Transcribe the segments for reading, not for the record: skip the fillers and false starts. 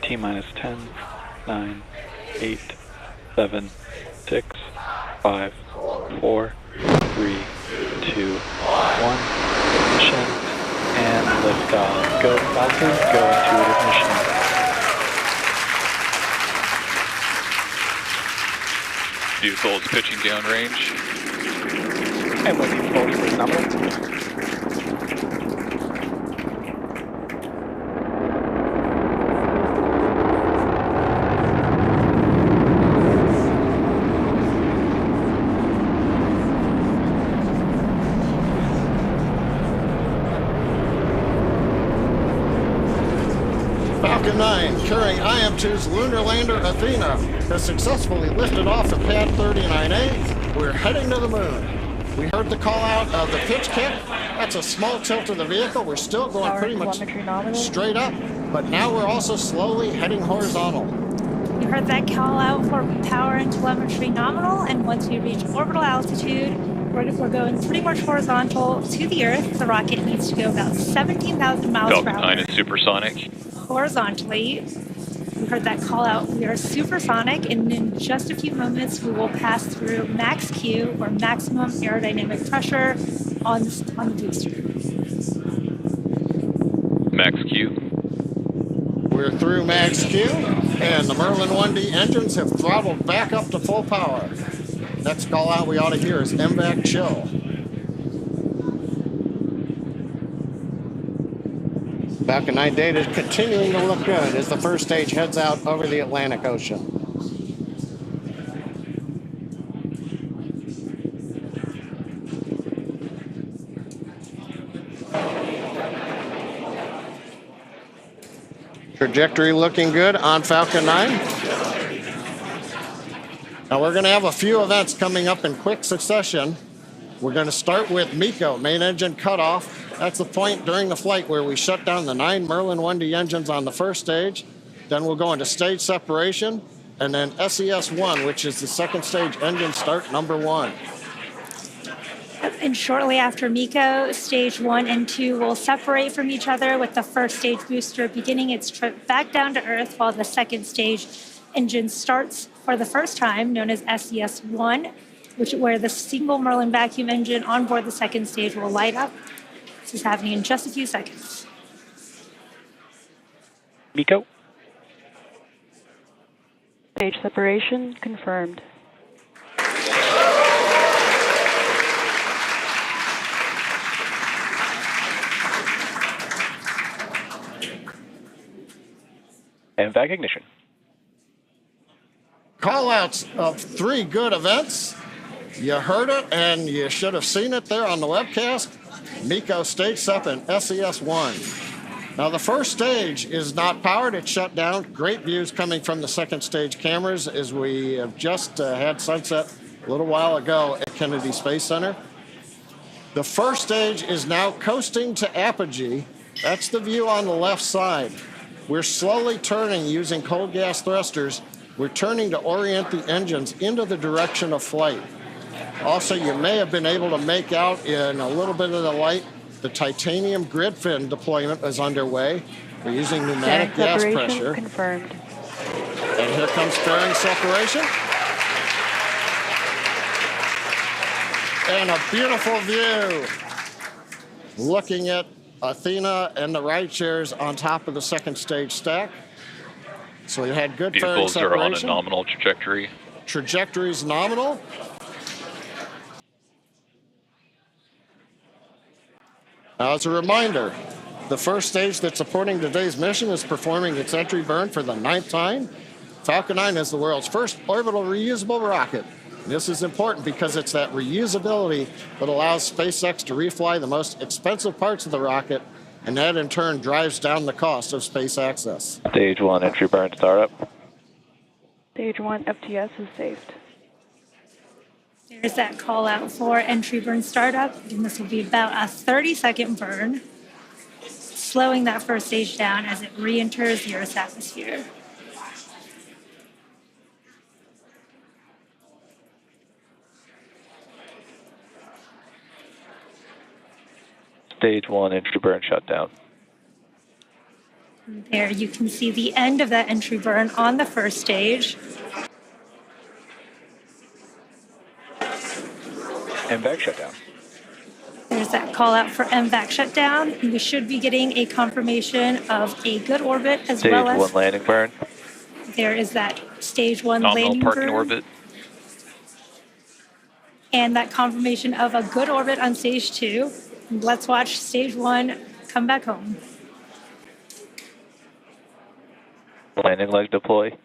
T minus 10, 9, 8, 7, 6, 5, 4, 3, 2, 1. Ignition and liftoff. Go Falcon, go intuitive mission. Vehicle is pitching downrange. And looking forward to nominal. Falcon 9, carrying IM-2's lunar lander Athena, has successfully lifted off of pad 39A. We're heading to the moon. We heard the call out of the pitch kick. That's a small tilt of the vehicle. We're still going pretty much straight up, but now we're also slowly heading horizontal. You heard that call out for power and telemetry nominal, and once we reach orbital altitude, we're going pretty much horizontal to the Earth. The rocket needs to go about 17,000 miles per Falcon hour. 9 is supersonic. Horizontally. We heard that call out. We are supersonic, and in just a few moments, we will pass through max Q, or maximum aerodynamic pressure, on the booster. Max Q. We're through max Q, and the Merlin 1D engines have throttled back up to full power. Next call out we ought to hear is MVAC chill. Falcon 9 data is continuing to look good as the first stage heads out over the Atlantic Ocean. Trajectory looking good on Falcon 9. Now we're going to have a few events coming up in quick succession. We're going to start with MECO, main engine cutoff. That's the point during the flight where we shut down the 9 Merlin 1D engines on the first stage. Then we'll go into stage separation, and then SES-1, which is the second stage engine start number 1. And shortly after MECO, stage 1 and 2 will separate from each other, with the first stage booster beginning its trip back down to Earth, while the second stage engine starts for the first time, known as SES-1, where the single Merlin vacuum engine on board the second stage will light up. This is happening in just a few seconds. MECO. Stage separation confirmed. And vac ignition. Call-outs of 3 good events. You heard it, and you should have seen it there on the webcast. MECO stage sep and SES-1. Now the first stage is not powered, it's shut down. Great views coming from the second stage cameras as we have just had sunset a little while ago at Kennedy Space Center. The first stage is now coasting to apogee. That's the view on the left side. We're slowly turning using cold gas thrusters. We're turning to orient the engines into the direction of flight. Also, you may have been able to make out in a little bit of the light, the titanium grid fin deployment is underway. We're using pneumatic gas pressure. Confirmed. And here comes fairing separation. And a beautiful view. Looking at Athena and the rideshares on top of the second stage stack. So we had good fairing Vehicles separation. are on a nominal trajectory. Trajectory is nominal. Now, as a reminder, the first stage that's supporting today's mission is performing its entry burn for the 9th time. Falcon 9 is the world's first orbital reusable rocket. This is important because it's that reusability that allows SpaceX to refly the most expensive parts of the rocket, and that in turn drives down the cost of space access. Stage 1 entry burn startup. Stage 1 FTS is saved. There's that call out for entry burn startup, and this will be about a 30-second burn, slowing that first stage down as it re-enters the Earth's atmosphere. Stage 1 entry burn shutdown. There you can see the end of that entry burn on the first stage. MVAC shutdown. There's that call out for MVAC shutdown. We should be getting a confirmation of a good orbit as well as Stage 1 landing burn. there is that stage 1 Nominal landing parking burn. orbit. And that confirmation of a good orbit on stage 2. Let's watch stage 1 come back home. Landing leg deploy.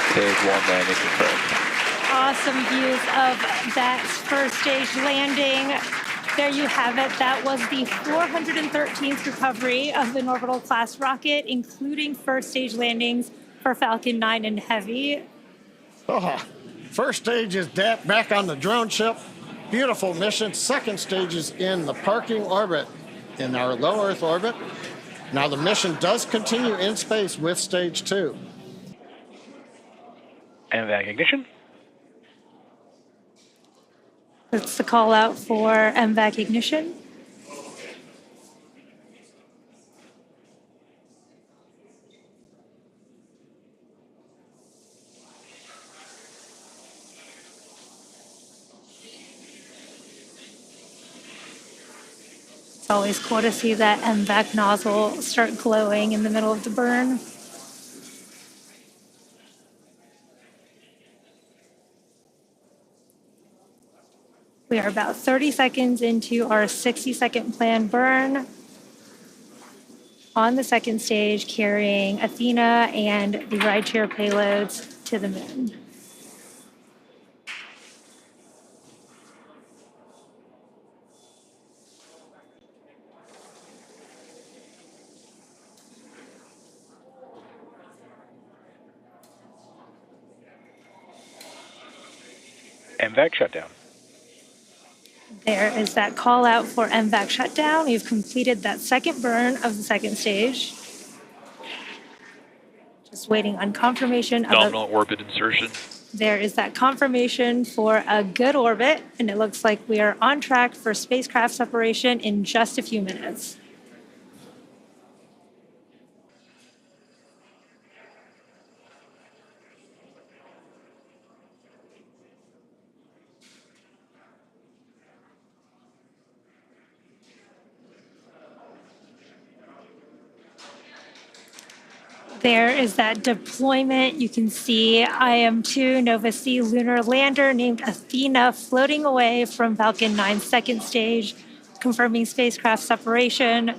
Stage 1 landing confirmed. Awesome views of that first stage landing. There you have it. That was the 413th recovery of an orbital class rocket, including first stage landings for Falcon 9 and Heavy. Oh, first stage is back on the drone ship. Beautiful mission. Second stage is in the parking orbit in our low Earth orbit. Now the mission does continue in space with stage 2. MVAC ignition. That's the call out for MVAC ignition. It's always cool to see that MVAC nozzle start glowing in the middle of the burn. We are about 30 seconds into our 60-second planned burn on the second stage, carrying Athena and the rideshare payloads to the moon. MVAC shutdown. There is that call out for MVAC shutdown. We've completed that second burn of the second stage. Just waiting on confirmation of Nominal orbit insertion. There is that confirmation for a good orbit, and it looks like we are on track for spacecraft separation in just a few minutes. There is that deployment. You can see IM-2 Nova-C lunar lander named Athena floating away from Falcon 9's second stage, confirming spacecraft separation.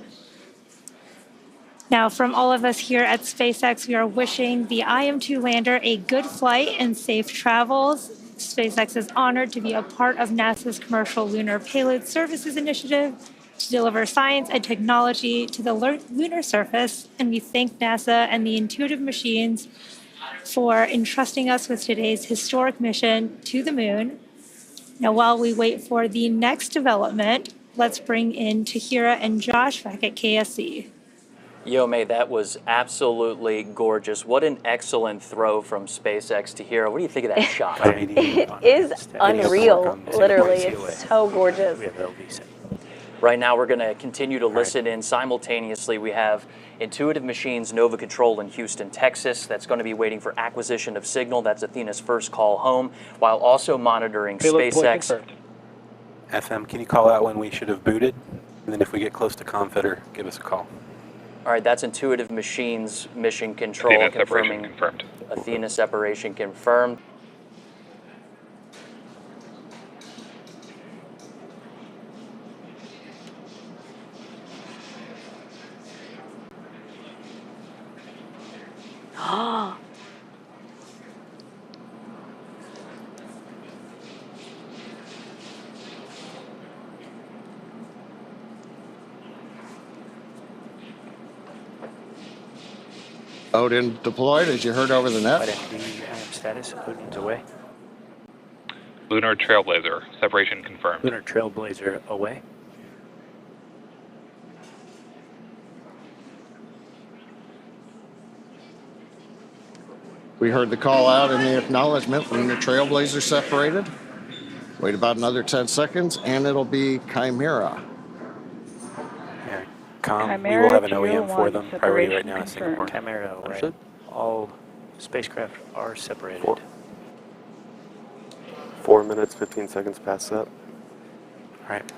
Now, from all of us here at SpaceX, we are wishing the IM-2 lander a good flight and safe travels. SpaceX is honored to be a part of NASA's Commercial Lunar Payload Services Initiative to deliver science and technology to the lunar surface, and we thank NASA and the Intuitive Machines for entrusting us with today's historic mission to the moon. Now, while we wait for the next development, let's bring in Tahira and Josh back at KSC. Yo, May, that was absolutely gorgeous. What an excellent throw from SpaceX to Hero. What do you think of that shot? It is unreal, literally. It's so gorgeous. Right now, we're going to continue to listen in simultaneously. We have Intuitive Machines Nova Control in Houston, Texas. That's going to be waiting for acquisition of signal. That's Athena's first call home, while also monitoring Payload deploy SpaceX. confirmed. FM, can you call out when we should have booted? And then if we get close to Confetter, give us a call. All right, that's Intuitive Machines Mission Control Athena separation confirming confirmed. Athena separation confirmed. Odin deployed, as you heard over the net. Status, Odin's away. Lunar Trailblazer, separation confirmed. Lunar Trailblazer away. We heard the call out in the acknowledgement when the Trailblazer separated. Wait about another 10 seconds, and it'll be Chimera. Yeah. We Chimera will have an OEM 01, for them. Priority right separation now is confirmed. Singapore. Chimera, right. Understood. All spacecraft are separated. 4 minutes, 15 seconds past that. All right.